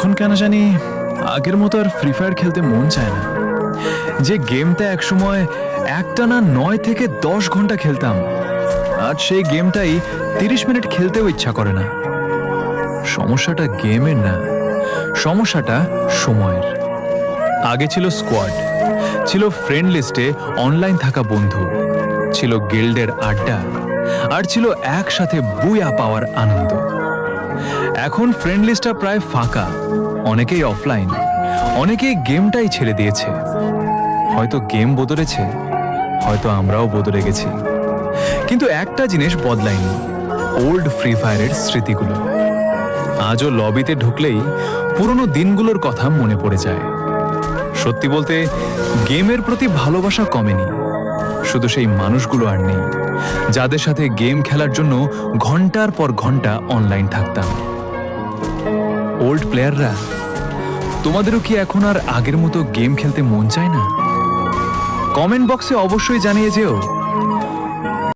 এখন কেন জানি আগের মতো আর ফ্রি ফায়ার খেলতে মন চায় না। যে গেমটা একসময় একটানা 9 থেকে 10 ঘন্টা খেলতাম, আজ সেই গেমটাই 30 মিনিট খেলতেও ইচ্ছা করে না। সমস্যাটা গেমের না, সমস্যাটা সময়ের। আগে ছিল স্কোয়াড, ছিল ফ্রেন্ড লিস্টে অনলাইন থাকা বন্ধু, ছিল গিল্ডের আড্ডা, আর ছিল একসাথে বুয়া পাওয়ার আনন্দ। এখন ফ্রেন্ড লিস্টটা প্রায় ফাঁকা, অনেকেই অফলাইন, অনেকেই গেমটাই ছেড়ে দিয়েছে। হয়তো গেম বদলেছে, হয়তো আমরাও বদলে গেছি, কিন্তু একটা জিনিস বদলায়নি, ওল্ড ফ্রি ফায়ারের স্মৃতিগুলো। আজও লবিতে ঢুকলেই পুরনো দিনগুলোর কথা মনে পড়ে যায়। সত্যি বলতে গেমের প্রতি ভালোবাসা কমেনি, শুধু সেই মানুষগুলো আর নেই যাদের সাথে গেম খেলার জন্য ঘন্টার পর ঘন্টা অনলাইন থাকতাম। ওল্ড প্লেয়াররা, তোমাদেরও কি এখন আর আগের মতো গেম খেলতে মন চায় না? কমেন্ট বক্সে অবশ্যই জানিয়ে যেও।